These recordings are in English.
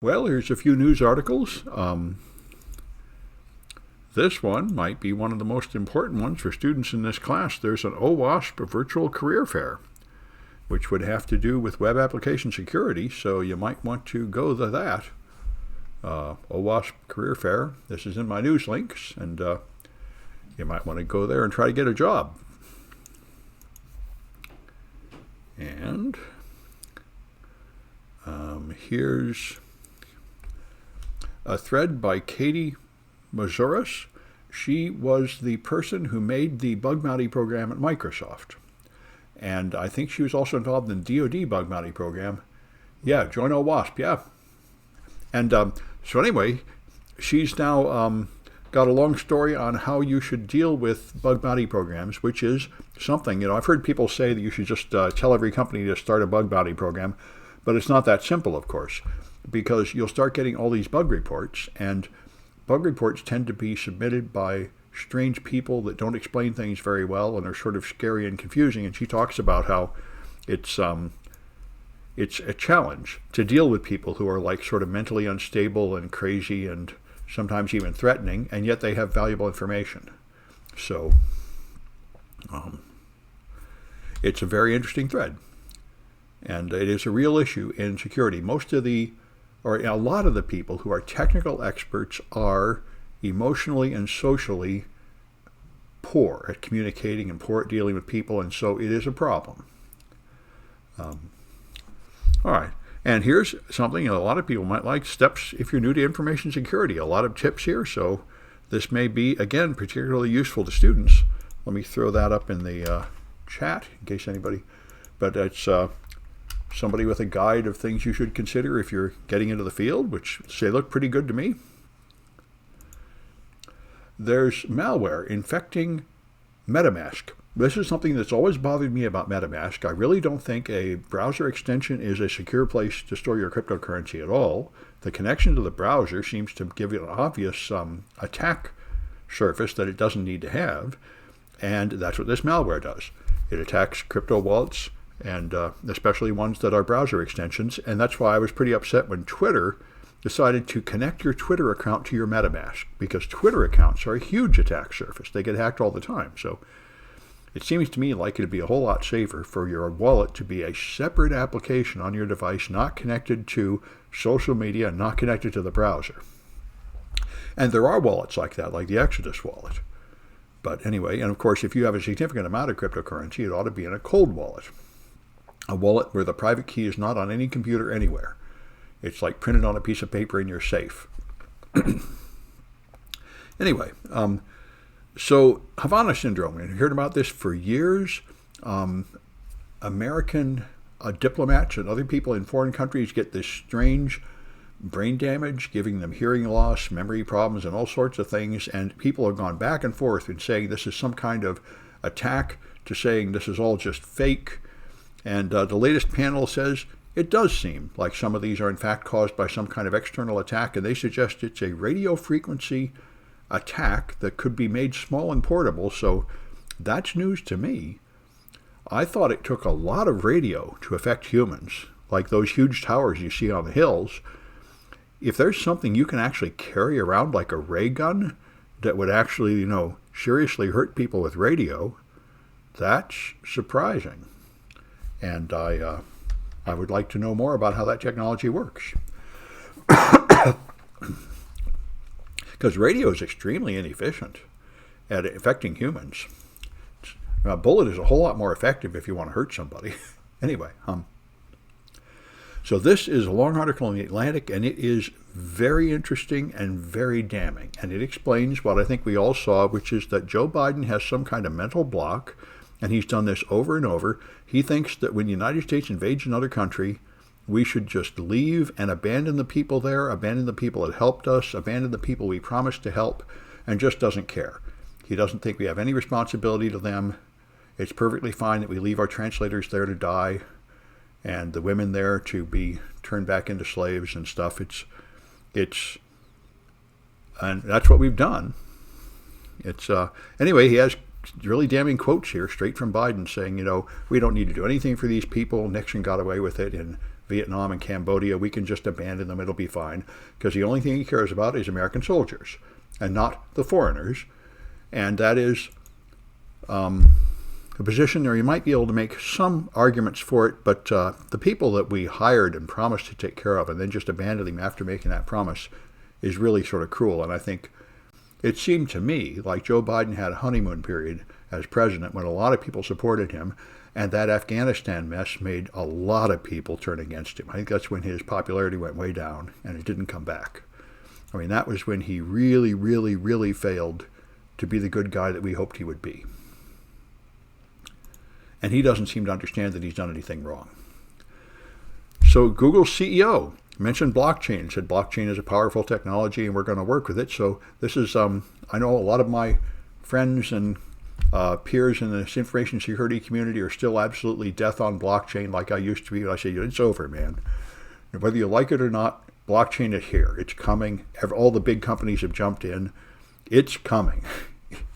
Well, here's a few news articles. This one might be one of the most important ones for students in this class. There's an OWASP virtual career fair, which would have to do with web application security, so you might want to go to that. OWASP career fair. This is in my news links, and you might want to go there and try to get a job. And here's a thread by Katie Mazuris. She was the person who made the bug bounty program at Microsoft. And I think she was also involved in the DoD bug bounty program. Yeah, join OWASP, yeah. And so anyway, she's now got a long story on how you should deal with bug bounty programs, which is something, I've heard people say that you should just tell every company to start a bug bounty program, but it's not that simple, of course, because you'll start getting all these bug reports, and bug reports tend to be submitted by strange people that don't explain things very well and are sort of scary and confusing. And she talks about how it's a challenge to deal with people who are like sort of mentally unstable and crazy and sometimes even threatening, and yet they have valuable information. So it's a very interesting thread, and it is a real issue in security. A lot of the people who are technical experts are emotionally and socially poor at communicating and poor at dealing with people, and so it is a problem. All right, and here's something a lot of people might like, steps if you're new to information security. A lot of tips here, so this may be, again, particularly useful to students. Let me throw that up in the chat in case anybody, but it's somebody with a guide of things you should consider if you're getting into the field, which say look pretty good to me. There's malware infecting MetaMask. This is something that's always bothered me about MetaMask. I really don't think a browser extension is a secure place to store your cryptocurrency at all. The connection to the browser seems to give it an obvious attack surface that it doesn't need to have, and that's what this malware does. It attacks crypto wallets, and especially ones that are browser extensions. And that's why I was pretty upset when Twitter decided to connect your Twitter account to your MetaMask, because Twitter accounts are a huge attack surface. They get hacked all the time. So it seems to me like it'd be a whole lot safer for your wallet to be a separate application on your device, not connected to social media, not connected to the browser. And there are wallets like that, like the Exodus wallet. But anyway, and of course, if you have a significant amount of cryptocurrency, it ought to be in a cold wallet. A wallet where the private key is not on any computer anywhere. It's like printed on a piece of paper in your safe. Anyway, so Havana syndrome, we've heard about this for years. American diplomats and other people in foreign countries get this strange brain damage, giving them hearing loss, memory problems, and all sorts of things. And people have gone back and forth in saying this is some kind of attack to saying this is all just fake. And the latest panel says it does seem like some of these are in fact caused by some kind of external attack, and they suggest it's a radio frequency attack that could be made small and portable. So that's news to me. I thought it took a lot of radio to affect humans, like those huge towers you see on the hills. If there's something you can actually carry around like a ray gun that would actually, seriously hurt people with radio, that's surprising. And I would like to know more about how that technology works. Because radio is extremely inefficient at affecting humans. A bullet is a whole lot more effective if you want to hurt somebody. Anyway, so this is a long article in The Atlantic, and it is very interesting and very damning. And it explains what I think we all saw, which is that Joe Biden has some kind of mental block, and he's done this over and over. He thinks that when the United States invades another country, we should just leave and abandon the people there, abandon the people that helped us, abandon the people we promised to help, and just doesn't care. He doesn't think we have any responsibility to them. It's perfectly fine that we leave our translators there to die and the women there to be turned back into slaves and stuff. And that's what we've done. Anyway, he has really damning quotes here straight from Biden saying, we don't need to do anything for these people. Nixon got away with it in Vietnam and Cambodia, we can just abandon them, it'll be fine, because the only thing he cares about is American soldiers and not the foreigners. And that is a position where you might be able to make some arguments for it, but the people that we hired and promised to take care of and then just abandon them after making that promise is really sort of cruel. And I think it seemed to me like Joe Biden had a honeymoon period as president when a lot of people supported him, and that Afghanistan mess made a lot of people turn against him. I think that's when his popularity went way down and it didn't come back. I mean, that was when he really, really, really failed to be the good guy that we hoped he would be. And he doesn't seem to understand that he's done anything wrong. So Google's CEO mentioned blockchain, said blockchain is a powerful technology and we're going to work with it. So this is, I know a lot of my friends and peers in this information security community are still absolutely death on blockchain like I used to be. And I say, it's over, man. Whether you like it or not, blockchain is here. It's coming. All the big companies have jumped in. It's coming.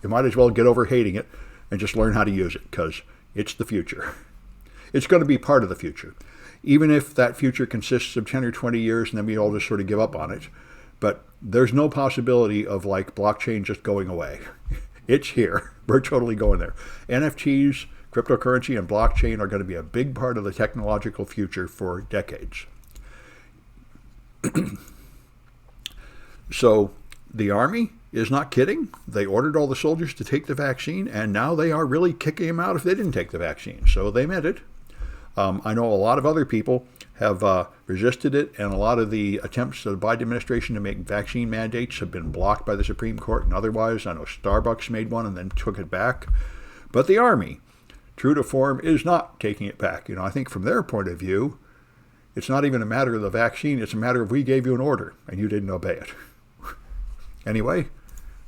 You might as well get over hating it and just learn how to use it, because it's the future. It's going to be part of the future. Even if that future consists of 10 or 20 years and then we all just sort of give up on it. But there's no possibility of like blockchain just going away. It's here. We're totally going there. NFTs, cryptocurrency, and blockchain are going to be a big part of the technological future for decades. So the Army is not kidding. They ordered all the soldiers to take the vaccine, and now they are really kicking them out if they didn't take the vaccine. So they meant it. I know a lot of other people have resisted it, and a lot of the attempts of the Biden administration to make vaccine mandates have been blocked by the Supreme Court and otherwise. I know Starbucks made one and then took it back. But the Army, true to form, is not taking it back. I think from their point of view, it's not even a matter of the vaccine. It's a matter of we gave you an order and you didn't obey it. Anyway,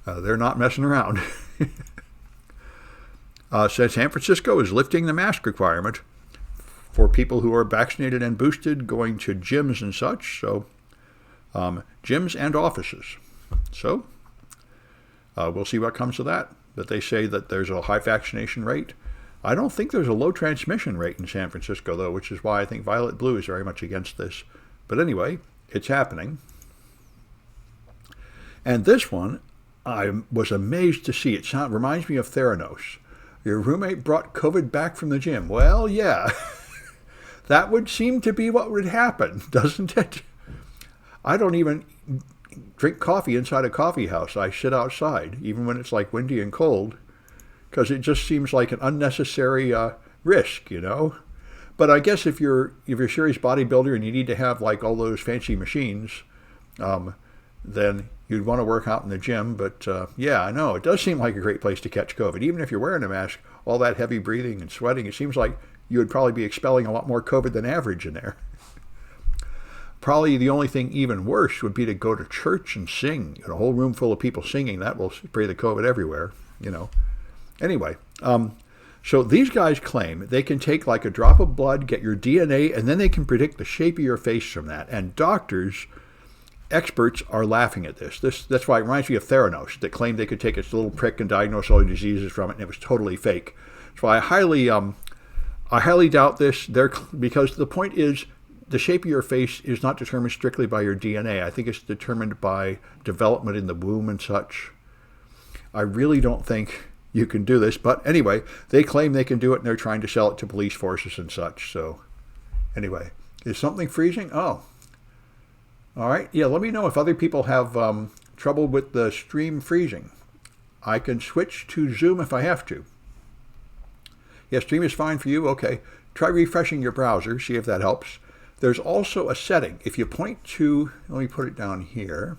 they're not messing around. Said San Francisco is lifting the mask requirement for people who are vaccinated and boosted going to gyms and such. So gyms and offices. So we'll see what comes of that. But they say that there's a high vaccination rate. I don't think there's a low transmission rate in San Francisco, though, which is why I think Violet Blue is very much against this. But anyway, it's happening. And this one, I was amazed to see. It reminds me of Theranos. Your roommate brought COVID back from the gym. Well, yeah. That would seem to be what would happen, doesn't it? I don't even drink coffee inside a coffee house. I sit outside, even when it's like windy and cold, because it just seems like an unnecessary risk, But I guess if you're a serious bodybuilder and you need to have like all those fancy machines, then you'd want to work out in the gym. But yeah, I know it does seem like a great place to catch COVID. Even if you're wearing a mask, all that heavy breathing and sweating, it seems like you would probably be expelling a lot more COVID than average in there. Probably the only thing even worse would be to go to church and sing. A whole room full of people singing, that will spray the COVID everywhere, Anyway, so these guys claim they can take like a drop of blood, get your DNA, and then they can predict the shape of your face from that. And doctors, experts are laughing at this. That's why it reminds me of Theranos, that claimed they could take its little prick and diagnose all the diseases from it, and it was totally fake. So I highly doubt this. Because the point is, the shape of your face is not determined strictly by your DNA. I think it's determined by development in the womb and such. I really don't think you can do this. But anyway, they claim they can do it, and they're trying to sell it to police forces and such. So anyway, is something freezing? Oh. All right. Yeah, let me know if other people have trouble with the stream freezing. I can switch to Zoom if I have to. Yeah, stream is fine for you. Okay. Try refreshing your browser. See if that helps. There's also a setting. If you point to, let me put it down here.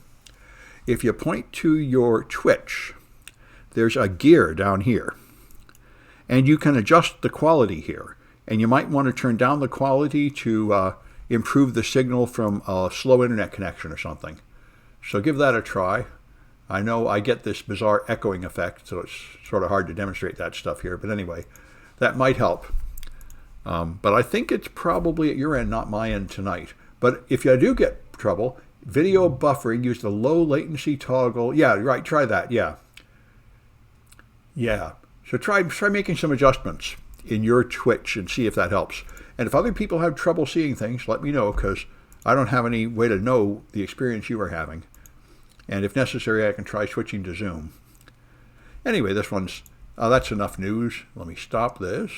If you point to your Twitch, there's a gear down here. And you can adjust the quality here. And you might want to turn down the quality to improve the signal from a slow internet connection or something. So give that a try. I know I get this bizarre echoing effect, so it's sort of hard to demonstrate that stuff here. But anyway, that might help. But I think it's probably at your end, not my end tonight. But if you do get trouble, video buffering, use the low latency toggle. Yeah, right, try that, yeah. Yeah, so try making some adjustments in your Twitch and see if that helps. And if other people have trouble seeing things, let me know, because I don't have any way to know the experience you are having. And if necessary, I can try switching to Zoom. Anyway, that's enough news. Let me stop this.